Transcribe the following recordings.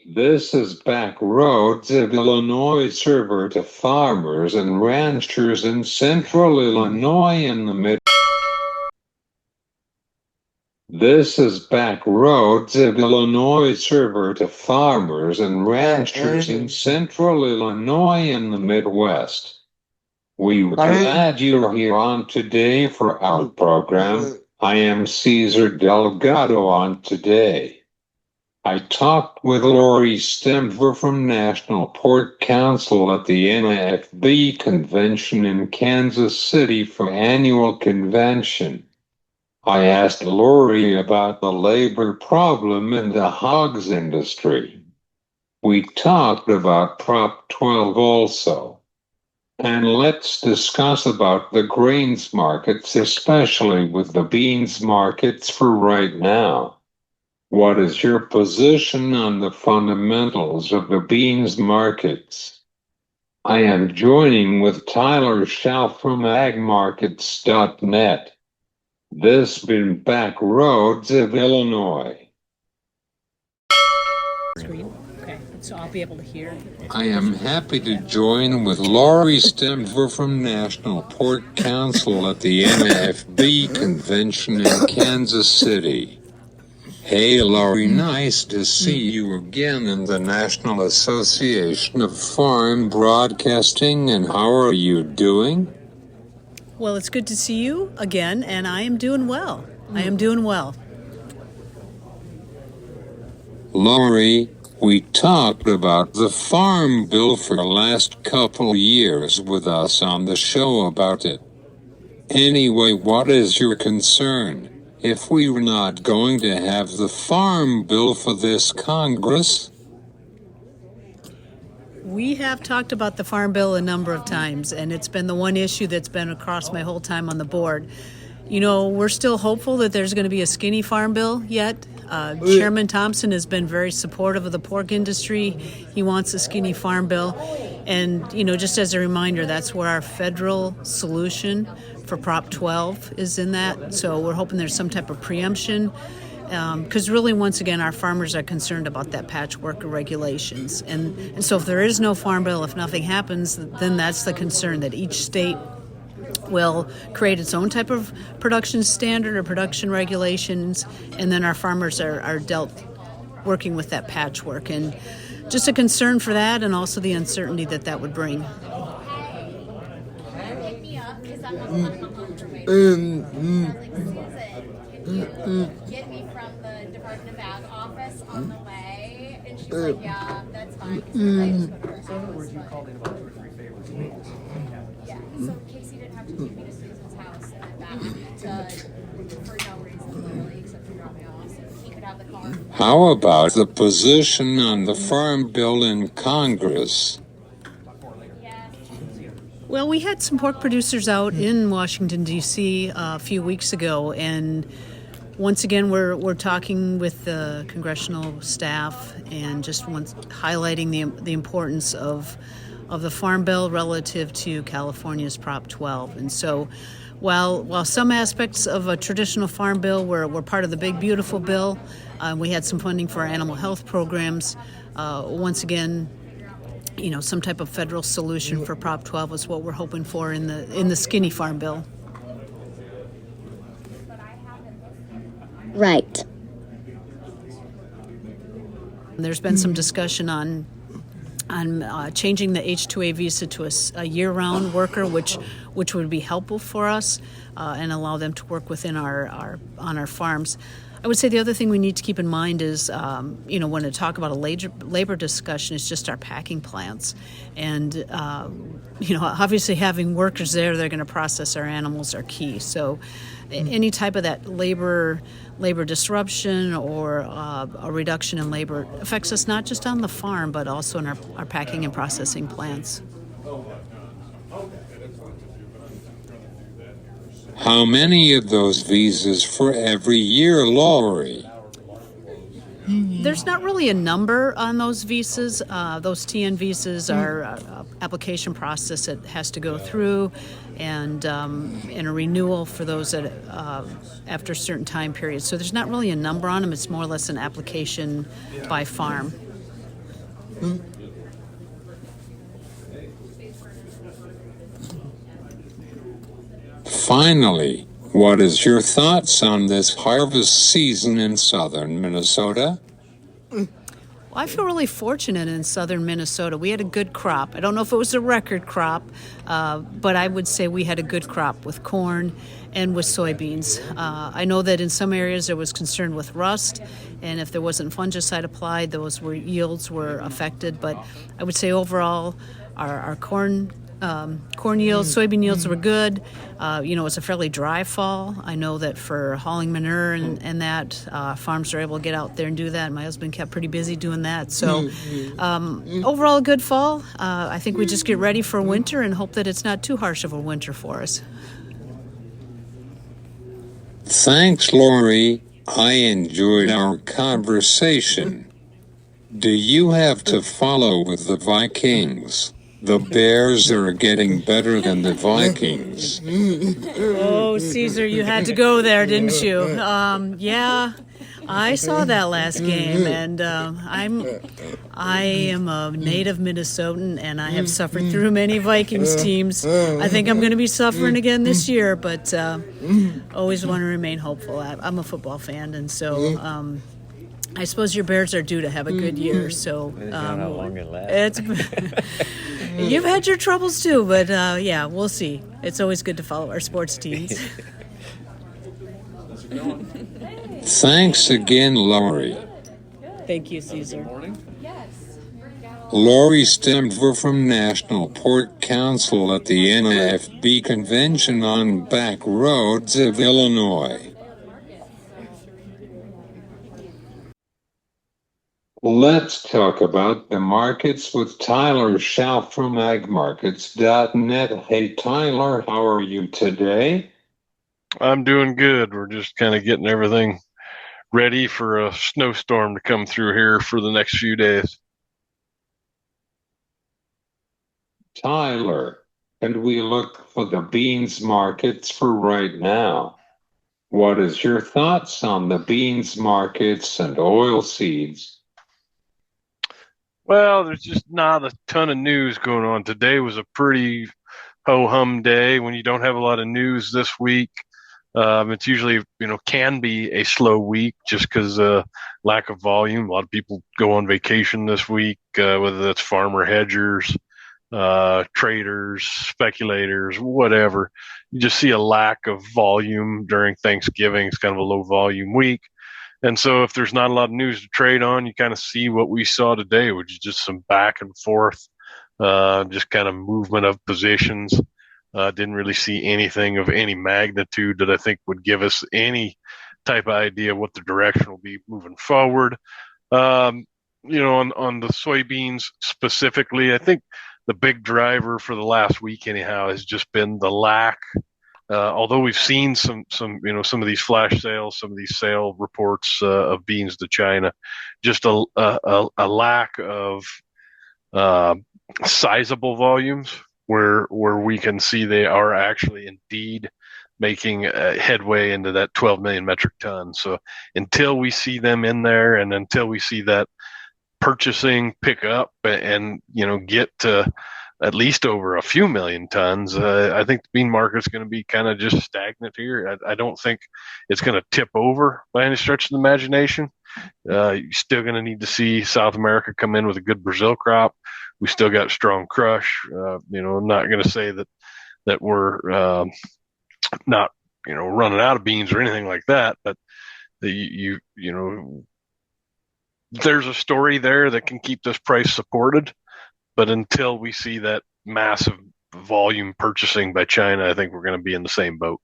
This is Back Roads of Illinois server to farmers and ranchers in central Illinois and the mid. This is Back Roads of Illinois server to farmers and ranchers in central Illinois and the Midwest. We're glad you're here on today for our program. I am Cesar Delgado on today. I talked with Lori Stevmer from National Pork Council at the NAFB convention in Kansas City for annual convention. I asked Lori about the labor problem in the hogs industry. We talked about Prop 12 also. And let's discuss about the grains markets, especially with the beans markets for right now. What is your position on the fundamentals of the beans markets? I am joining with Tyler Schau from agmarkets.net. This been Back Roads of Illinois. Okay, so I'll be able to hear. I am happy to join with Lori Stevmer from National Pork Council at the NAFB convention in Kansas City. Hey Lori, nice to see you again in the National Association of Farm Broadcasting, and how are you doing? Well, it's good to see you again, and I am doing well. Lori, we talked about the Farm Bill for the last couple years with us on the show about it. Anyway, what is your concern? If we were not going to have the Farm Bill for this Congress? We have talked about the Farm Bill a number of times, and it's been the one issue that's been across my whole time on the board. You know, we're still hopeful that there's going to be a skinny Farm Bill yet. Chairman Thompson has been very supportive of the pork industry. He wants a skinny Farm Bill. And, you know, just as a reminder, that's where our federal solution for Prop 12 is in that. So we're hoping there's some type of preemption. Because really, once again, our farmers are concerned about that patchwork of regulations. And so if there is no Farm Bill, if nothing happens, then that's the concern, that each state will create its own type of production standard or production regulations, and then our farmers are dealt working with that patchwork. And just a concern for that, and also the uncertainty that would bring. Get me from the Department of Ag office on the way, and she's like, yeah, that's fine. Yeah, so Casey didn't have to take me to Susan's house and then back for no reason, literally, except to drop me off, so he could have the car. How about the position on the Farm Bill in Congress? Well, we had some pork producers out in Washington, D.C. a few weeks ago, and once again, we're talking with the congressional staff and just highlighting the importance of the Farm Bill relative to California's Prop 12. And so while some aspects of a traditional Farm Bill were part of the big, beautiful bill, we had some funding for our animal health programs. Once again, you know, some type of federal solution for Prop 12 is what we're hoping for in the skinny Farm Bill. Right. There's been some discussion on changing the H-2A visa to a year-round worker, which would be helpful for us and allow them to work within on our farms. I would say the other thing we need to keep in mind is, you know, when to talk about a labor discussion, is just our packing plants. And, you know, obviously having workers there, they're going to process our animals are key. So any type of that labor disruption or a reduction in labor affects us not just on the farm, but also in our packing and processing plants. How many of those visas for every year, Lori? There's not really a number on those visas. Those TN visas are an application process that has to go through, and a renewal for those that after a certain time period. So there's not really a number on them. It's more or less an application by farm. Finally, what is your thoughts on this harvest season in southern Minnesota? Well, I feel really fortunate in southern Minnesota. We had a good crop. I don't know if it was a record crop, but I would say we had a good crop with corn and with soybeans. I know that in some areas there was concern with rust, and if there wasn't fungicide applied, yields were affected. But I would say overall, our corn yields, soybean yields were good. It's a fairly dry fall. I know that for hauling manure and that, farms are able to get out there and do that. My husband kept pretty busy doing that. So overall, a good fall. I think we just get ready for winter and hope that it's not too harsh of a winter for us. Thanks, Lori. I enjoyed our conversation. Do you have to follow with the Vikings? The Bears are getting better than the Vikings. Oh, Caesar, you had to go there, didn't you? Yeah, I saw that last game, and I am a native Minnesotan, and I have suffered through many Vikings teams. I think I'm going to be suffering again this year, but always want to remain hopeful. I'm a football fan, and so I suppose your Bears are due to have a good year. So how long it lasts. You've had your troubles too, but yeah, we'll see. It's always good to follow our sports teams. Thanks again, Lori. Thank you, Caesar. Lori Stevmer from National Pork Council at the NAFB Convention on Back Roads of Illinois. Let's talk about the markets with Tyler Schau from agmarkets.net. Hey, Tyler, how are you today? I'm doing good. We're just kind of getting everything ready for a snowstorm to come through here for the next few days. Tyler, can we look for the beans markets for right now? What is your thoughts on the beans markets and oil seeds? Well, there's just not a ton of news going on. Today was a pretty ho-hum day when you don't have a lot of news this week. It's usually, can be a slow week just because lack of volume. A lot of people go on vacation this week, whether that's farmer hedgers, traders, speculators, whatever. You just see a lack of volume during Thanksgiving. It's kind of a low volume week. And so if there's not a lot of news to trade on, you kind of see what we saw today, which is just some back and forth, just kind of movement of positions. Didn't really see anything of any magnitude that I think would give us any type of idea what the direction will be moving forward. On the soybeans specifically, I think the big driver for the last week anyhow has just been the lack. Although we've seen some of these flash sales, some of these sale reports of beans to China, just a lack of sizable volumes where we can see they are actually indeed making headway into that 12 million metric tons. So until we see them in there, and until we see that purchasing pick up and get to at least over a few million tons, I think the bean market's going to be kind of just stagnant here. I don't think it's going to tip over by any stretch of the imagination. You're still going to need to see South America come in with a good Brazil crop. We still got strong crush. I'm not going to say that we're not running out of beans or anything like that, but there's a story there that can keep this price supported. But until we see that massive volume purchasing by China, I think we're going to be in the same boat.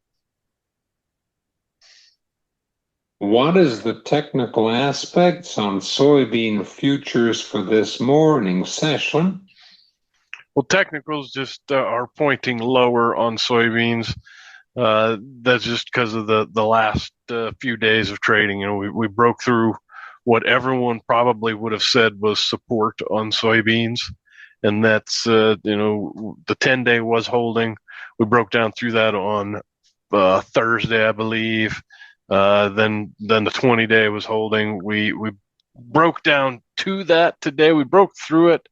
What is the technical aspects on soybean futures for this morning session? Well, technicals just are pointing lower on soybeans. That's just because of the last few days of trading. We broke through what everyone probably would have said was support on soybeans. And that's, the 10-day was holding. We broke down through that on Thursday, I believe. Then the 20-day was holding. We broke down to that today. We broke through it,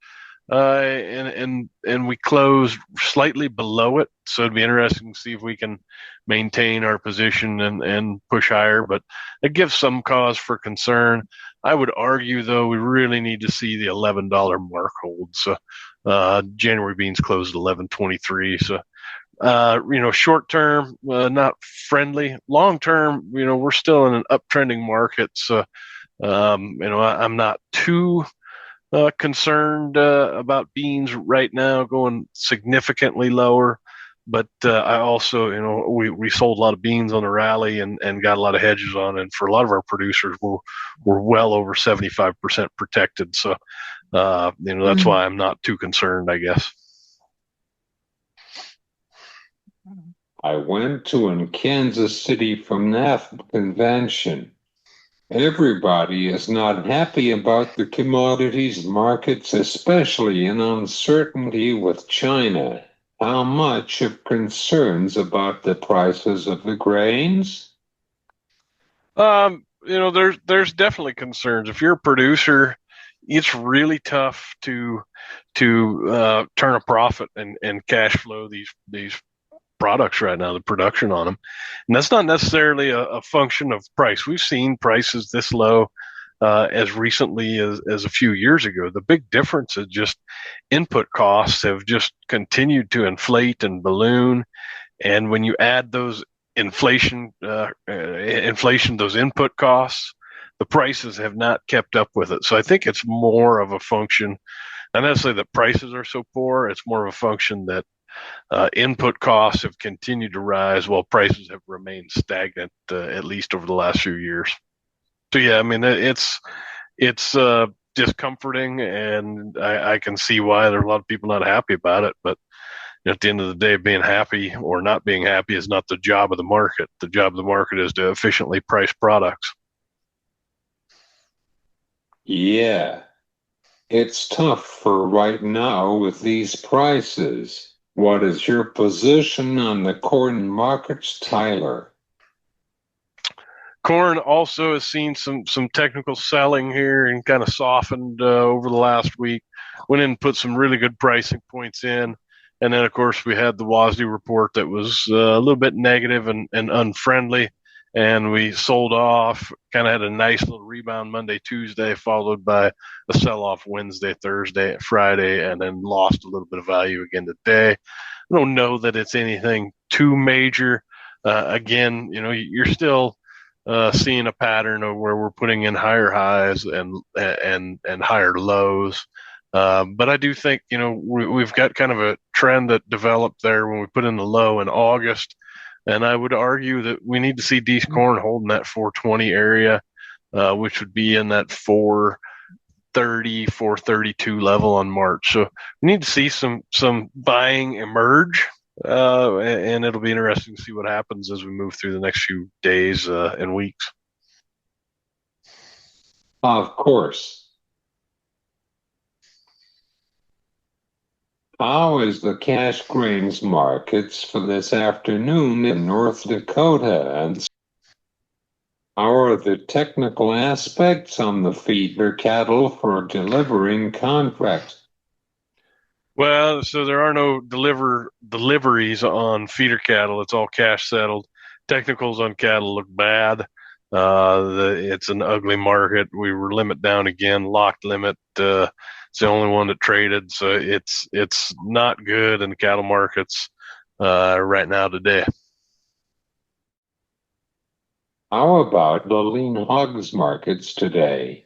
and we closed slightly below it. So it'd be interesting to see if we can maintain our position and push higher. But it gives some cause for concern. I would argue, though, we really need to see the $11 mark hold. So January beans closed at 11.23. So short term, not friendly. Long term, we're still in an uptrending market. So I'm not too concerned about beans right now going significantly lower. But I also, we sold a lot of beans on the rally and got a lot of hedges on. And for a lot of our producers, we're well over 75% protected. So, that's why I'm not too concerned, I guess. I went to in Kansas City from NAFB convention. Everybody is not happy about the commodities markets, especially in uncertainty with China. How much of concerns about the prices of the grains? There's definitely concerns. If you're a producer, it's really tough to turn a profit and cash flow these products right now, the production on them. And that's not necessarily a function of price. We've seen prices this low as recently as a few years ago. The big difference is just input costs have just continued to inflate and balloon. And when you add those inflation, those input costs, the prices have not kept up with it. So I think it's more of a function, not necessarily that prices are so poor, it's more of a function that input costs have continued to rise while prices have remained stagnant, at least over the last few years. So yeah, I mean, it's discomforting, and I can see why there are a lot of people not happy about it. But at the end of the day, being happy or not being happy is not the job of the market. The job of the market is to efficiently price products. Yeah, it's tough for right now with these prices. What is your position on the corn markets, Tyler? Corn also has seen some technical selling here and kind of softened over the last week. Went in and put some really good pricing points in. And then, of course, we had the WASDE report that was a little bit negative and unfriendly. And we sold off, kind of had a nice little rebound Monday, Tuesday, followed by a sell-off Wednesday, Thursday, Friday, and then lost a little bit of value again today. I don't know that it's anything too major. Again, you're still seeing a pattern of where we're putting in higher highs and higher lows. But I do think, we've got kind of a trend that developed there when we put in the low in August. And I would argue that we need to see D's corn holding that 420 area, which would be in that 430, 432 level on March. So we need to see some buying emerge, and it'll be interesting to see what happens as we move through the next few days and weeks. Of course. How is the cash grains markets for this afternoon in North Dakota? And how are the technical aspects on the feeder cattle for delivering contracts? Well, so there are no deliveries on feeder cattle. It's all cash settled. Technicals on cattle look bad. It's an ugly market. We were limit down again, locked limit. It's the only one that traded, so it's not good in the cattle markets right now today. How about the lean hogs markets today?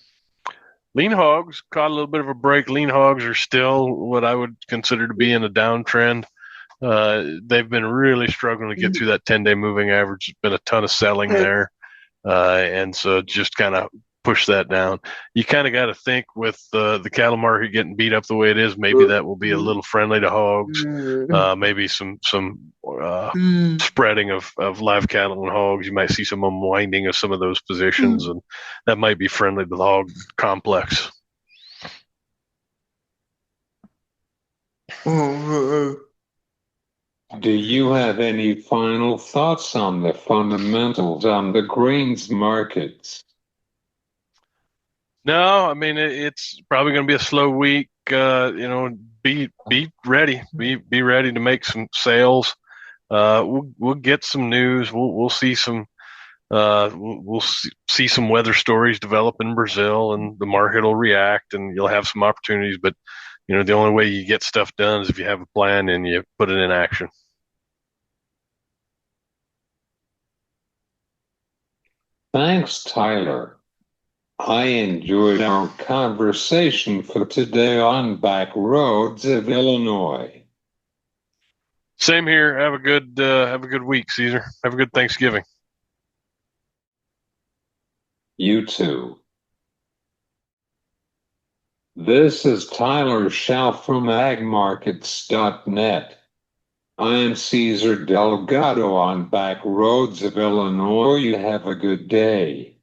Lean hogs caught a little bit of a break. Lean hogs are still what I would consider to be in a downtrend. They've been really struggling to get through that 10-day moving average. There's been a ton of selling there. And so just kind of push that down. You kind of got to think with the cattle market getting beat up the way it is, maybe that will be a little friendly to hogs. Maybe some spreading of live cattle and hogs. You might see some unwinding of some of those positions, and that might be friendly to the hog complex. Do you have any final thoughts on the fundamentals on the grains markets? No, I mean it's probably going to be a slow week. Be ready. Be ready to make some sales. We'll get some news. We'll see some. See some weather stories develop in Brazil, and the market will react, and you'll have some opportunities. But the only way you get stuff done is if you have a plan and you put it in action. Thanks, Tyler. I enjoyed our conversation for today on back roads of Illinois. Same here. Have a good week, Caesar. Have a good Thanksgiving. You too. This is Tyler Schau from agmarkets.net. I am Caesar Delgado on back roads of Illinois. You have a good day.